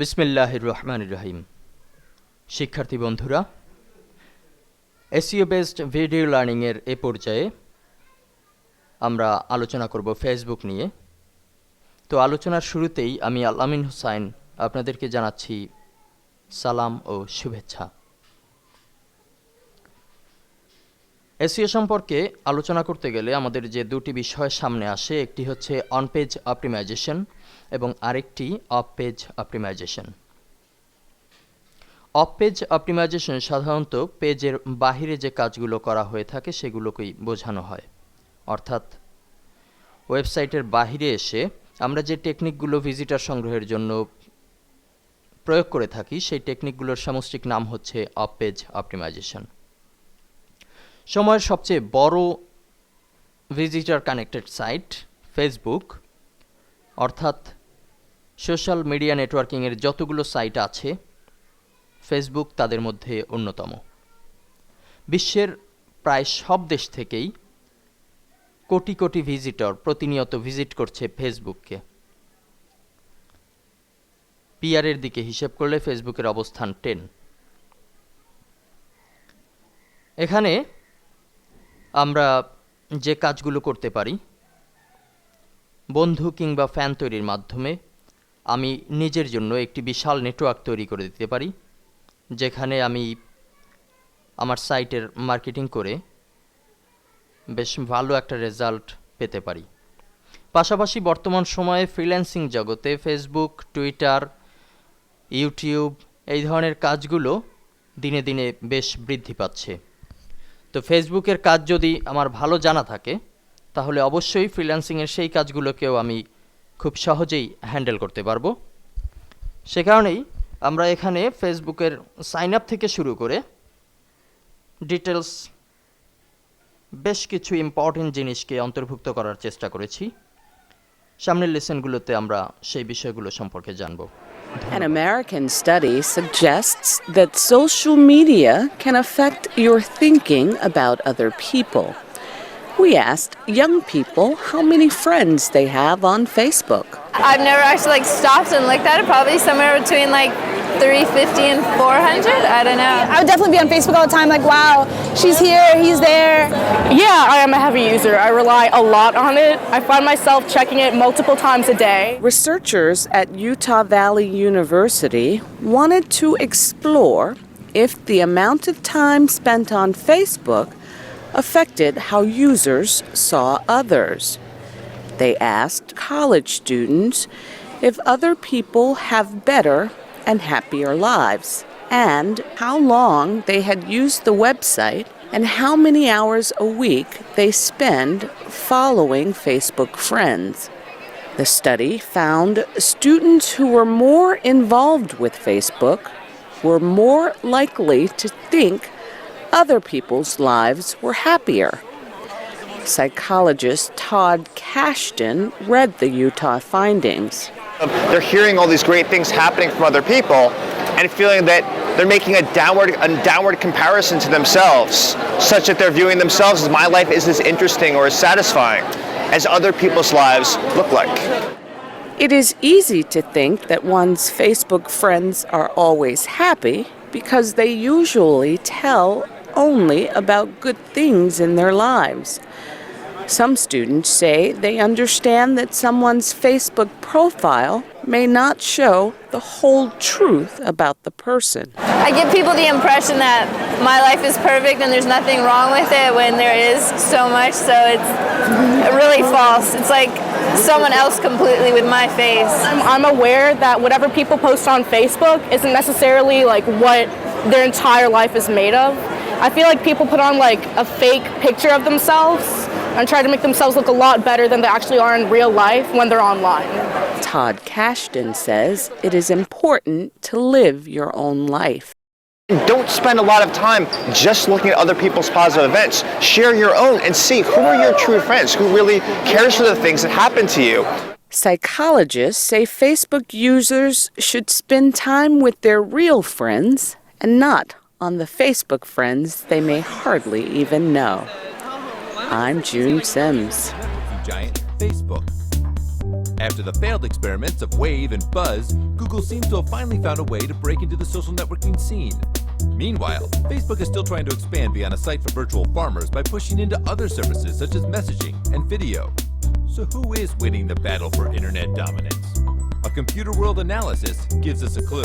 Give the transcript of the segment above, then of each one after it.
বিসমিল্লাহির রহমানির রহিম। শিক্ষার্থী বন্ধুরা, এসইও বেসড ভিডিও লার্নিংয়ের এ পর্যায়ে আমরা আলোচনা করব ফেসবুক নিয়ে। তো আলোচনার শুরুতেই আমি আল-আমিন হুসাইন আপনাদেরকে জানাচ্ছি সালাম ও শুভেচ্ছা। এসইও সম্পর্কে আলোচনা করতে গেলে আমাদের যে দুটি বিষয় সামনে আসে, একটি হচ্ছে অন পেজ অপটিমাইজেশন এবং আরেকটি off page optimisation. Off page optimisation সাধারণত পেজের বাহিরে যে কাজগুলো করা হয়ে থাকে সেগুলোকেই বোঝানো হয়। অর্থাৎ ওয়েবসাইটের বাহিরে এসে আমরা যে টেকনিকগুলো ভিজিটর সংগ্রহের জন্য প্রয়োগ করে থাকি সেই টেকনিকগুলোর সামষ্টিক নাম হচ্ছে অফ পেজ অপটিমাইজেশন। সময়ের সবচেয়ে বড় ভিজিটর কানেক্টেড সাইট ফেসবুক, অর্থাৎ সোশ্যাল মিডিয়া নেটওয়ার্কিংয়ের যতগুলো সাইট আছে ফেসবুক তাদের মধ্যে অন্যতম। বিশ্বের প্রায় সব দেশ থেকেই কোটি কোটি ভিজিটর প্রতিনিয়ত ভিজিট করছে ফেসবুককে। পিআরের দিকে হিসেব করলে ফেসবুকের অবস্থান 10। এখানে আমরা যে কাজগুলো করতে পারি, বন্ধু কিংবা ফ্যান তৈরির মাধ্যমে আমি নিজের জন্য একটি বিশাল নেটওয়ার্ক তৈরি করে দিতে পারি, যেখানে আমি আমার সাইটের মার্কেটিং করে বেশ ভালো একটা রেজাল্ট পেতে পারি। পাশাপাশি বর্তমান সময়ে ফ্রিল্যান্সিং জগতে ফেসবুক, টুইটার, ইউটিউব এই ধরনের কাজগুলো দিনে দিনে বেশ বৃদ্ধি পাচ্ছে। তো ফেসবুকের কাজ যদি আমার ভালো জানা থাকে তাহলে অবশ্যই ফ্রিল্যান্সিংয়ের সেই কাজগুলোকেও আমি খুব সহজেই হ্যান্ডেল করতে পারবো। সে কারণেই আমরা এখানে ফেসবুকের সাইন আপ থেকে শুরু করে ডিটেলস বেশ কিছু ইম্পর্টেন্ট জিনিসকে অন্তর্ভুক্ত করার চেষ্টা করেছি। সামনের লেসনগুলোতে আমরা সেই বিষয়গুলো সম্পর্কে জানব। An American study suggests that social media can affect your thinking about other people. We asked young people how many friends they have on Facebook. I've never actually stopped and looked at it. Probably somewhere between 350 and 400. I don't know. I would definitely be on Facebook all the time, like, wow, she's here, he's there. Yeah, I am a heavy user. I rely a lot on it. I find myself checking it multiple times a day. Researchers at Utah Valley University wanted to explore if the amount of time spent on Facebook affected how users saw others. They asked college students if other people have better and happier lives, and how long they had used the website and how many hours a week they spend following Facebook friends. The study found students who were more involved with Facebook were more likely to think other people's lives were happier. Psychologist Todd Kashdan read the Utah findings. They're hearing all these great things happening from other people and feeling that they're making a downward comparison to themselves, such that they're viewing themselves as my life isn't as interesting or as satisfying as other people's lives look like. It is easy to think that one's Facebook friends are always happy because they usually tell only about good things in their lives. Some students say they understand that someone's Facebook profile may not show the whole truth about the person. I give people the impression that my life is perfect and there's nothing wrong with it when there is so much, so it's really false. It's like someone else completely with my face. I'm aware that whatever people post on Facebook isn't necessarily what their entire life is made of. I feel like people put on a fake picture of themselves and try to make themselves look a lot better than they actually are in real life when they're online. Todd Kashdan says it is important to live your own life. Don't spend a lot of time just looking at other people's positive events. Share your own and see who are your true friends, who really cares for the things that happen to you. Psychologists say Facebook users should spend time with their real friends and not on the Facebook friends they may hardly even know. I'm June Sims. Giant Facebook. After the failed experiments of Wave and Buzz, Google seems to have finally found a way to break into the social networking scene. Meanwhile, Facebook is still trying to expand beyond a site for virtual farmers by pushing into other services such as messaging and video. So who is winning the battle for internet dominance? A computer world analysis gives us a clue.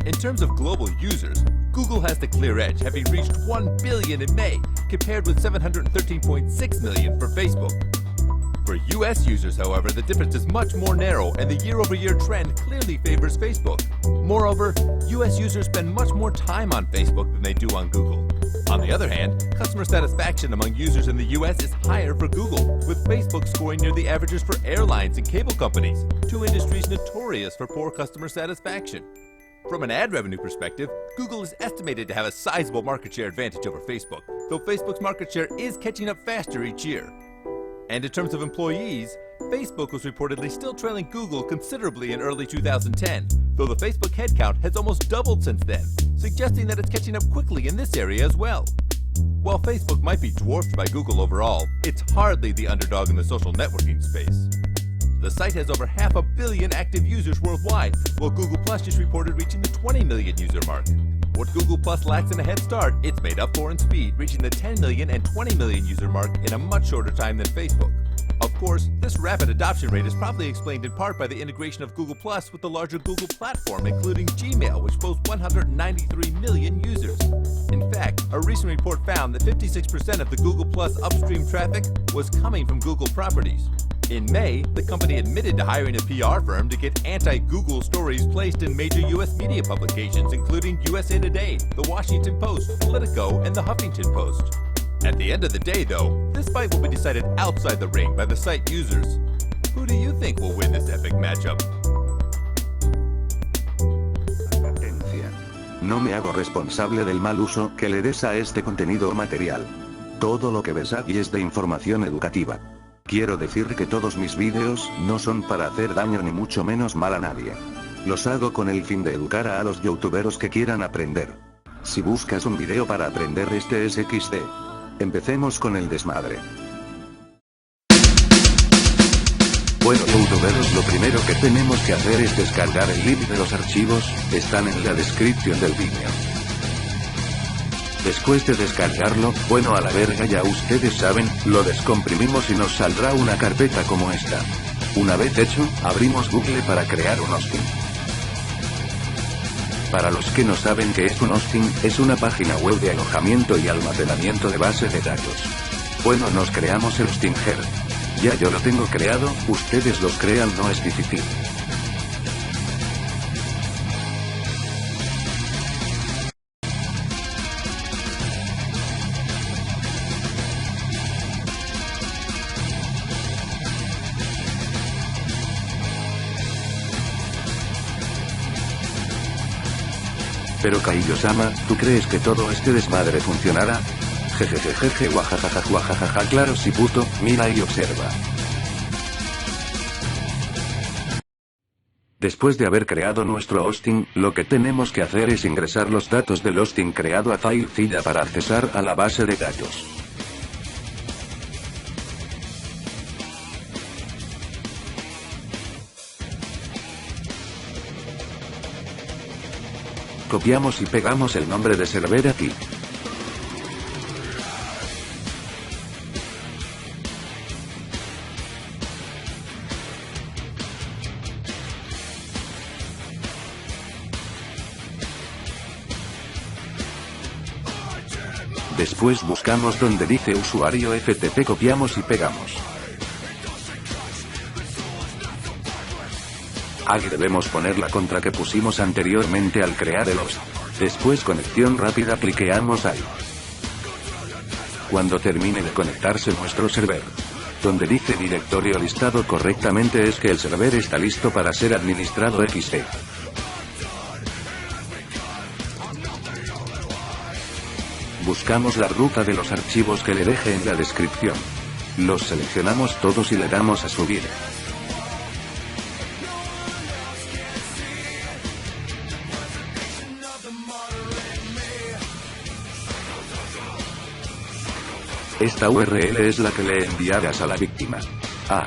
In terms of global users, Google has the clear edge, having reached 1 billion in May, compared with 713.6 million for Facebook. For US users, however, the difference is much more narrow, and the year-over-year trend clearly favors Facebook. Moreover, US users spend much more time on Facebook than they do on Google. On the other hand, customer satisfaction among users in the US is higher for Google, with Facebook scoring near the averages for airlines and cable companies, two industries notorious for poor customer satisfaction. From an ad revenue perspective, Google is estimated to have a sizable market share advantage over Facebook, though Facebook's market share is catching up faster each year. And in terms of employees, Facebook was reportedly still trailing Google considerably in early 2010, though the Facebook headcount has almost doubled since then, suggesting that it's catching up quickly in this area as well. While Facebook might be dwarfed by Google overall, it's hardly the underdog in the social networking space. The site has over 500 million active users worldwide, while Google Plus just reported reaching the 20 million user mark. What Google Plus lacks in a head start, it's made up for in speed, reaching the 10 million and 20 million user mark in a much shorter time than Facebook. Of course, this rapid adoption rate is probably explained in part by the integration of Google Plus with the larger Google platform, including Gmail, which boasts 193 million users. In fact, a recent report found that 56% of the Google Plus upstream traffic was coming from Google properties. In May, the company admitted to hiring a PR firm to get anti-Google stories placed in major U.S. media publications, including USA Today, The Washington Post, Politico, and The Huffington Post. At the end of the day, though, this fight will be decided outside the ring by the site users. Who do you think will win this epic matchup? Advertencia. No me hago responsable del mal uso que le des a este contenido o material. Todo lo que ves aquí es de información educativa. Quiero decir que todos mis vídeos no son para hacer daño ni mucho menos mal a nadie. Los hago con el fin de educar a los youtuberos que quieran aprender. Si buscas un video para aprender, este es XD. Empecemos con el desmadre. Bueno youtuberos, lo primero que tenemos que hacer es descargar el link de los archivos, están en la descripción del vídeo. Después de descargarlo, bueno a la verga ya ustedes saben, lo descomprimimos y nos saldrá una carpeta como esta. Una vez hecho, abrimos Google para crear un hosting. Para los que no saben qué es un hosting, es una página web de alojamiento y almacenamiento de base de datos. Bueno, nos creamos el hostinger. Ya yo lo tengo creado, ustedes los crean, no es difícil. Pero Kaiyo-sama, ¿tú crees que todo este desmadre funcionará? Jejejejeje guajajaja claro sí puto, mira y observa. Después de haber creado nuestro hosting, lo que tenemos que hacer es ingresar los datos del hosting creado a FileZilla para accesar a la base de datos. Copiamos y pegamos el nombre de server aquí. Después buscamos donde dice usuario FTP, copiamos y pegamos. Aquí debemos poner la contra que pusimos anteriormente al crear el host. Después conexión rápida, cliqueamos ahí. Cuando termine de conectarse nuestro server, donde dice directorio listado correctamente, es que el server está listo para ser administrado XD. Buscamos la ruta de los archivos que le deje en la descripción. Los seleccionamos todos y le damos a subir. Esta URL es la que le enviarás a la víctima. Ah.